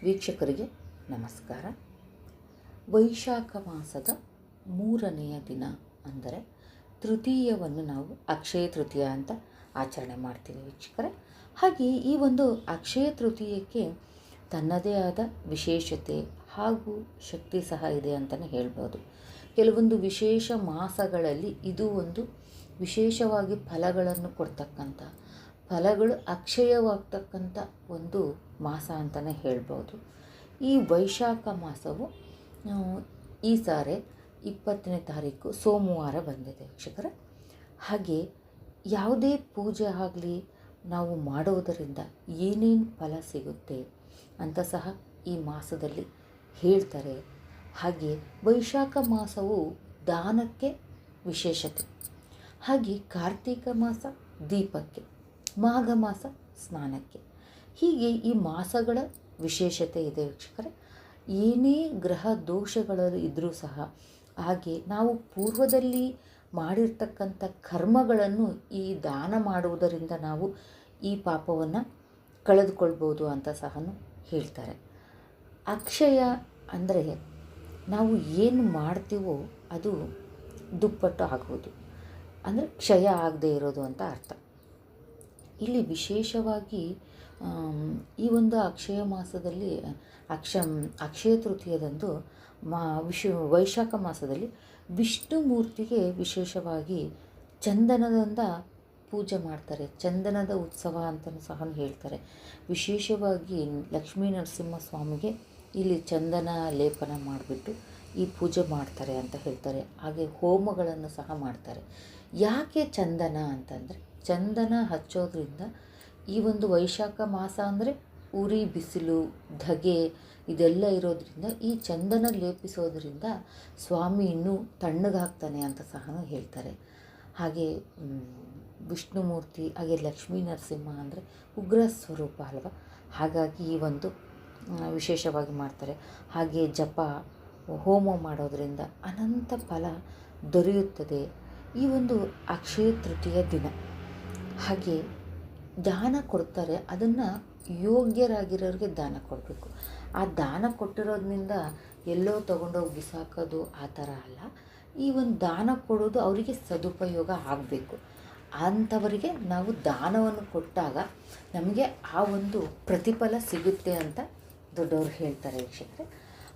ವೀಕ್ಷಕರಿಗೆ ನಮಸ್ಕಾರ. ವೈಶಾಖ ಮಾಸದ 3ನೆಯ ದಿನ ಅಂದರೆ ತೃತೀಯವನ್ನು ನಾವು ಅಕ್ಷಯ ತೃತೀಯ ಅಂತ ಆಚರಣೆ ಮಾಡ್ತೀವಿ ವೀಕ್ಷಕರೇ. ಹಾಗೆ ಈ ಒಂದು ಅಕ್ಷಯ ತೃತೀಯಕ್ಕೆ ತನ್ನದೇ ಆದ ವಿಶೇಷತೆ ಹಾಗೂ ಶಕ್ತಿ ಸಹ ಇದೆ ಅಂತಲೇ ಹೇಳ್ಬೋದು. ಕೆಲವೊಂದು ವಿಶೇಷ ಮಾಸಗಳಲ್ಲಿ ಇದು ಒಂದು ವಿಶೇಷವಾಗಿ ಫಲಗಳನ್ನು ಕೊಡ್ತಕ್ಕಂಥ, ಫಲಗಳು ಅಕ್ಷಯವಾಗ್ತಕ್ಕಂಥ ಒಂದು ಮಾಸ ಅಂತಲೇ ಹೇಳ್ಬೋದು. ಈ ವೈಶಾಖ ಮಾಸವು ಈ ಸಾರಿ 20ನೇ ತಾರೀಕು ಸೋಮವಾರ ಬಂದಿದೆ ವೀಕ್ಷಕರೇ. ಹಾಗೆ ಯಾವುದೇ ಪೂಜೆ ಆಗಲಿ ನಾವು ಮಾಡೋದರಿಂದ ಏನೇನು ಫಲ ಸಿಗುತ್ತೆ ಅಂತ ಸಹ ಈ ಮಾಸದಲ್ಲಿ ಹೇಳ್ತಾರೆ. ಹಾಗೆ ವೈಶಾಖ ಮಾಸವು ದಾನಕ್ಕೆ ವಿಶೇಷತೆ, ಹಾಗೆ ಕಾರ್ತಿಕ ಮಾಸ ದೀಪಕ್ಕೆ, ಮಾಘ ಮಾಸ ಸ್ನಾನಕ್ಕೆ, ಹೀಗೆ ಈ ಮಾಸಗಳ ವಿಶೇಷತೆ ಇದೆ ವೀಕ್ಷಕರೇ. ಏನೇ ಗ್ರಹ ದೋಷಗಳು ಇದ್ದರೂ ಸಹ, ಹಾಗೆ ನಾವು ಪೂರ್ವದಲ್ಲಿ ಮಾಡಿರ್ತಕ್ಕಂಥ ಕರ್ಮಗಳನ್ನು ಈ ದಾನ ಮಾಡುವುದರಿಂದ ನಾವು ಈ ಪಾಪವನ್ನು ಕಳೆದುಕೊಳ್ಬೋದು ಅಂತ ಸಹ ಹೇಳ್ತಾರೆ. ಅಕ್ಷಯ ಅಂದರೆ ನಾವು ಏನು ಮಾಡ್ತೀವೋ ಅದು ದುಪ್ಪಟ್ಟು ಆಗುವುದು, ಅಂದರೆ ಕ್ಷಯ ಆಗದೆ ಇರೋದು ಅಂತ ಅರ್ಥ. ಇಲ್ಲಿ ವಿಶೇಷವಾಗಿ ಈ ಒಂದು ಅಕ್ಷಯ ಮಾಸದಲ್ಲಿ ಅಕ್ಷಯ ತೃತೀಯದಂದು ವೈಶಾಖ ಮಾಸದಲ್ಲಿ ವಿಷ್ಣು ಮೂರ್ತಿಗೆ ವಿಶೇಷವಾಗಿ ಚಂದನದಿಂದ ಪೂಜೆ ಮಾಡ್ತಾರೆ. ಚಂದನದ ಉತ್ಸವ ಅಂತಲೂ ಸಹ ಹೇಳ್ತಾರೆ. ವಿಶೇಷವಾಗಿ ಲಕ್ಷ್ಮೀ ನರಸಿಂಹ ಸ್ವಾಮಿಗೆ ಇಲ್ಲಿ ಚಂದನ ಲೇಪನ ಮಾಡಿಬಿಟ್ಟು ಈ ಪೂಜೆ ಮಾಡ್ತಾರೆ ಅಂತ ಹೇಳ್ತಾರೆ. ಹಾಗೆ ಹೋಮಗಳನ್ನು ಸಹ ಮಾಡ್ತಾರೆ. ಯಾಕೆ ಚಂದನ ಅಂತಂದರೆ, ಚಂದನ ಹಚ್ಚೋದ್ರಿಂದ ಈ ಒಂದು ವೈಶಾಖ ಮಾಸ ಅಂದರೆ ಉರಿ ಬಿಸಿಲು ಧಗೆ ಇದೆಲ್ಲ ಇರೋದ್ರಿಂದ ಈ ಚಂದನ ಲೇಪಿಸೋದ್ರಿಂದ ಸ್ವಾಮಿ ಇನ್ನೂ ತಣ್ಣಗಾಗ್ತಾನೆ ಅಂತ ಸಹ ಹೇಳ್ತಾರೆ. ಹಾಗೆ ವಿಷ್ಣು ಮೂರ್ತಿ ಹಾಗೆ ಲಕ್ಷ್ಮೀ ನರಸಿಂಹ ಅಂದರೆ ಉಗ್ರ ಸ್ವರೂಪ ಅಲ್ವ, ಹಾಗಾಗಿ ಈ ಒಂದು ವಿಶೇಷವಾಗಿ ಮಾಡ್ತಾರೆ. ಹಾಗೆ ಜಪ ಹೋಮ ಮಾಡೋದರಿಂದ ಅನಂತ ಫಲ ದೊರೆಯುತ್ತದೆ ಈ ಒಂದು ಅಕ್ಷಯ ತೃತೀಯ ದಿನ. ಹಾಗೆ ದಾನ ಕೊಡ್ತಾರೆ, ಅದನ್ನು ಯೋಗ್ಯರಾಗಿರೋರಿಗೆ ದಾನ ಕೊಡಬೇಕು. ಆ ದಾನ ಕೊಟ್ಟಿರೋದ್ರಿಂದ ಎಲ್ಲೋ ತೊಗೊಂಡೋಗಿ ಬಿಸಾಕೋದು ಆ ಥರ ಅಲ್ಲ. ಈ ಒಂದು ದಾನ ಕೊಡೋದು ಅವರಿಗೆ ಸದುಪಯೋಗ ಆಗಬೇಕು. ಅಂಥವರಿಗೆ ನಾವು ದಾನವನ್ನು ಕೊಟ್ಟಾಗ ನಮಗೆ ಆ ಒಂದು ಪ್ರತಿಫಲ ಸಿಗುತ್ತೆ ಅಂತ ದೊಡ್ಡವರು ಹೇಳ್ತಾರೆ ವೀಕ್ಷಕರೇ.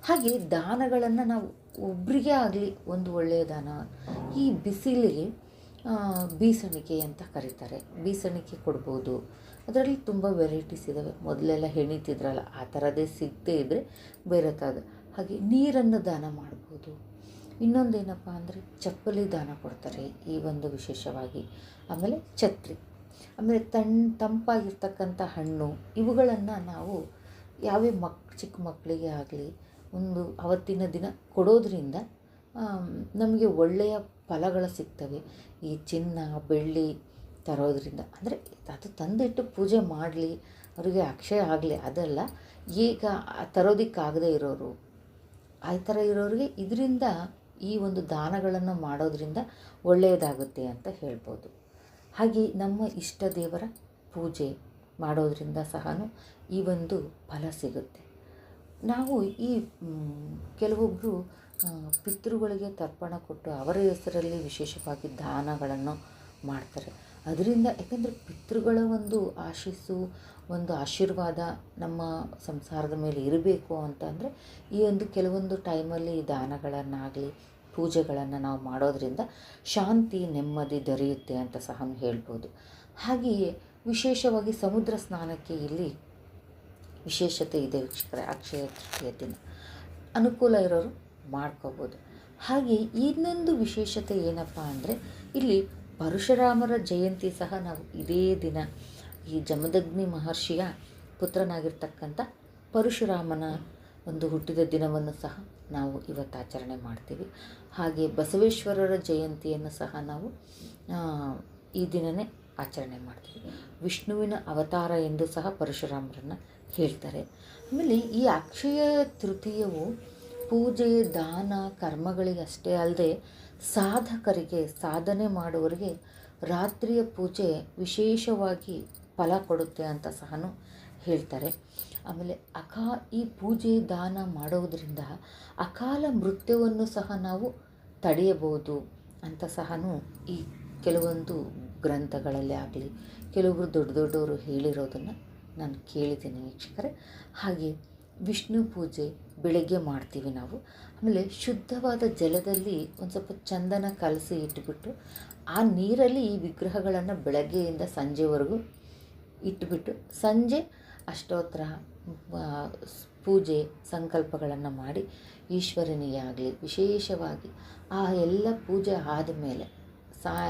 ಹಾಗೆ ದಾನಗಳನ್ನು ನಾವು ಒಬ್ಬರಿಗೆ ಆಗಲಿ ಒಂದು ಒಳ್ಳೆಯ ದಾನ, ಈ ಬಿಸಿಲಿಗೆ ಬೀಸಣಿಗೆ ಅಂತ ಕರೀತಾರೆ, ಬೀಸಣಿಗೆ ಕೊಡ್ಬೋದು. ಅದರಲ್ಲಿ ತುಂಬ ವೆರೈಟೀಸ್ ಇದ್ದಾವೆ. ಮೊದಲೆಲ್ಲ ಹೆಣಿತಿದ್ರಲ್ಲ ಆ ಥರದೇ ಸಿಗದೇ ಇದ್ದರೆ ಬೇರೆ ಥರದ. ಹಾಗೆ ನೀರನ್ನು ದಾನ ಮಾಡ್ಬೋದು. ಇನ್ನೊಂದೇನಪ್ಪ ಅಂದರೆ ಚಪ್ಪಲಿ ದಾನ ಕೊಡ್ತಾರೆ ಈ ಒಂದು ವಿಶೇಷವಾಗಿ. ಆಮೇಲೆ ಛತ್ರಿ, ಆಮೇಲೆ ತಂಪಾಗಿರ್ತಕ್ಕಂಥ ಹಣ್ಣು, ಇವುಗಳನ್ನು ನಾವು ಯಾವ್ಯಾವ ಚಿಕ್ಕ ಮಕ್ಕಳಿಗೆ ಆಗಲಿ ಒಂದು ಅವತ್ತಿನ ದಿನ ಕೊಡೋದ್ರಿಂದ ನಮಗೆ ಒಳ್ಳೆಯ ಫಲಗಳು ಸಿಗ್ತವೆ. ಈ ಚಿನ್ನ ಬೆಳ್ಳಿ ತರೋದ್ರಿಂದ, ಅಂದರೆ ಅದು ತಂದಿಟ್ಟು ಪೂಜೆ ಮಾಡಲಿ ಅವರಿಗೆ ಅಕ್ಷಯ ಆಗಲಿ ಅದಲ್ಲ. ಈಗ ತರೋದಕ್ಕಾಗದೇ ಇರೋರು, ಆ ಥರ ಇರೋರಿಗೆ ಇದರಿಂದ ಈ ಒಂದು ದಾನಗಳನ್ನು ಮಾಡೋದ್ರಿಂದ ಒಳ್ಳೆಯದಾಗುತ್ತೆ ಅಂತ ಹೇಳ್ಬೋದು. ಹಾಗೆ ನಮ್ಮ ಇಷ್ಟ ದೇವರ ಪೂಜೆ ಮಾಡೋದ್ರಿಂದ ಸಹ ಈ ಒಂದು ಫಲ ಸಿಗುತ್ತೆ. ನಾವು ಈ ಕೆಲವೊಬ್ಬರು ಪಿತೃಗಳಿಗೆ ತರ್ಪಣ ಕೊಟ್ಟು ಅವರ ಹೆಸರಲ್ಲಿ ವಿಶೇಷವಾಗಿ ದಾನಗಳನ್ನು ಮಾಡ್ತಾರೆ. ಅದರಿಂದ ಯಾಕೆಂದರೆ ಪಿತೃಗಳ ಒಂದು ಒಂದು ಆಶೀರ್ವಾದ ನಮ್ಮ ಸಂಸಾರದ ಮೇಲೆ ಇರಬೇಕು ಅಂತಂದರೆ ಈ ಒಂದು ಕೆಲವೊಂದು ಟೈಮಲ್ಲಿ ದಾನಗಳನ್ನಾಗಲಿ ಪೂಜೆಗಳನ್ನು ನಾವು ಮಾಡೋದರಿಂದ ಶಾಂತಿ ನೆಮ್ಮದಿ ದೊರೆಯುತ್ತೆ ಅಂತ ಸಹ ಹೇಳ್ಬೋದು. ಹಾಗೆಯೇ ವಿಶೇಷವಾಗಿ ಸಮುದ್ರ ಸ್ನಾನಕ್ಕೆ ಇಲ್ಲಿ ವಿಶೇಷತೆ ಇದೆ ವೀಕ್ಷಕರೇ. ಅಕ್ಷಯ ತೃತೀಯ ದಿನ ಅನುಕೂಲ ಇರೋರು ಮಾಡ್ಕೋಬೋದು. ಹಾಗೆ ಇನ್ನೊಂದು ವಿಶೇಷತೆ ಏನಪ್ಪ ಅಂದರೆ, ಇಲ್ಲಿ ಪರಶುರಾಮರ ಜಯಂತಿ ಸಹ ನಾವು ಇದೇ ದಿನ ಈ ಜಮದಗ್ನಿ ಮಹರ್ಷಿಯ ಪುತ್ರನಾಗಿರ್ತಕ್ಕಂಥ ಪರಶುರಾಮನ ಒಂದು ಹುಟ್ಟಿದ ದಿನವನ್ನು ಸಹ ನಾವು ಇವತ್ತು ಆಚರಣೆ ಮಾಡ್ತೀವಿ. ಹಾಗೆ ಬಸವೇಶ್ವರರ ಜಯಂತಿಯನ್ನು ಸಹ ನಾವು ಈ ದಿನವೇ ಆಚರಣೆ ಮಾಡ್ತೀವಿ. ವಿಷ್ಣುವಿನ ಅವತಾರ ಎಂದು ಸಹ ಪರಶುರಾಮರನ್ನು ಹೇಳ್ತಾರೆ. ಆಮೇಲೆ ಈ ಅಕ್ಷಯ ತೃತೀಯವು ಪೂಜೆ ದಾನ ಕರ್ಮಗಳಿಗೆ ಅಷ್ಟೇ ಅಲ್ಲದೆ ಸಾಧಕರಿಗೆ, ಸಾಧನೆ ಮಾಡುವವರಿಗೆ ರಾತ್ರಿಯ ಪೂಜೆ ವಿಶೇಷವಾಗಿ ಫಲ ಕೊಡುತ್ತೆ ಅಂತ ಸಹ ಹೇಳ್ತಾರೆ. ಆಮೇಲೆ ಈ ಪೂಜೆ ದಾನ ಮಾಡೋದರಿಂದ ಅಕಾಲ ಮೃತ್ಯುವನ್ನು ಸಹ ನಾವು ತಡೆಯಬಹುದು ಅಂತ ಸಹ ಈ ಕೆಲವೊಂದು ಗ್ರಂಥಗಳಲ್ಲಿ ಆಗಲಿ ಕೆಲವೊಬ್ಬರು ದೊಡ್ಡವರು ಹೇಳಿರೋದನ್ನು ನಾನು ಕೇಳಿದ್ದೀನಿ ವೀಕ್ಷಕರೇ. ಹಾಗೆ ವಿಷ್ಣು ಪೂಜೆ ಬೆಳಗ್ಗೆ ಮಾಡ್ತೀವಿ ನಾವು. ಆಮೇಲೆ ಶುದ್ಧವಾದ ಜಲದಲ್ಲಿ ಒಂದು ಸ್ವಲ್ಪ ಚಂದನ ಕಲಸಿ ಇಟ್ಬಿಟ್ಟು ಆ ನೀರಲ್ಲಿ ಈ ವಿಗ್ರಹಗಳನ್ನು ಬೆಳಗ್ಗೆಯಿಂದ ಸಂಜೆವರೆಗೂ ಇಟ್ಬಿಟ್ಟು ಸಂಜೆ ಅಷ್ಟೋತ್ತರ ಪೂಜೆ ಸಂಕಲ್ಪಗಳನ್ನು ಮಾಡಿ ಈಶ್ವರನಿಗೆ ಆಗಲಿ ವಿಶೇಷವಾಗಿ ಆ ಎಲ್ಲ ಪೂಜೆ ಆದಮೇಲೆ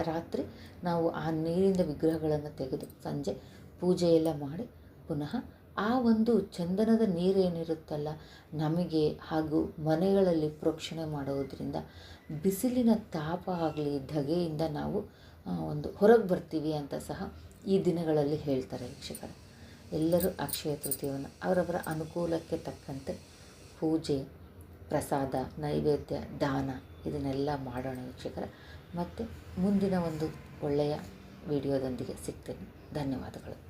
ರಾತ್ರಿ ನಾವು ಆ ನೀರಿಂದ ವಿಗ್ರಹಗಳನ್ನು ತೆಗೆದು ಸಂಜೆ ಪೂಜೆ ಎಲ್ಲ ಮಾಡಿ ಪುನಃ ಆ ಒಂದು ಚಂದನದ ನೀರೇನಿರುತ್ತಲ್ಲ ನಮಗೆ ಹಾಗೂ ಮನೆಗಳಲ್ಲಿ ಪ್ರೋಕ್ಷಣೆ ಮಾಡೋದರಿಂದ ಬಿಸಿಲಿನ ತಾಪ ಆಗಲಿ ಧಗೆಯಿಂದ ನಾವು ಒಂದು ಹೊರಗೆ ಬರ್ತೀವಿ ಅಂತ ಸಹ ಈ ದಿನಗಳಲ್ಲಿ ಹೇಳ್ತಾರೆ ವೀಕ್ಷಕರೇ. ಎಲ್ಲರೂ ಅಕ್ಷಯ ತೃತೀಯವನ್ನು ಅವರವರ ಅನುಕೂಲಕ್ಕೆ ತಕ್ಕಂತೆ ಪೂಜೆ, ಪ್ರಸಾದ, ನೈವೇದ್ಯ, ದಾನ ಇದನ್ನೆಲ್ಲ ಮಾಡೋಣ ವೀಕ್ಷಕರೇ. ಮತ್ತು ಮುಂದಿನ ಒಂದು ಒಳ್ಳೆಯ ವಿಡಿಯೋದೊಂದಿಗೆ ಸಿಗ್ತೇನೆ. ಧನ್ಯವಾದಗಳು.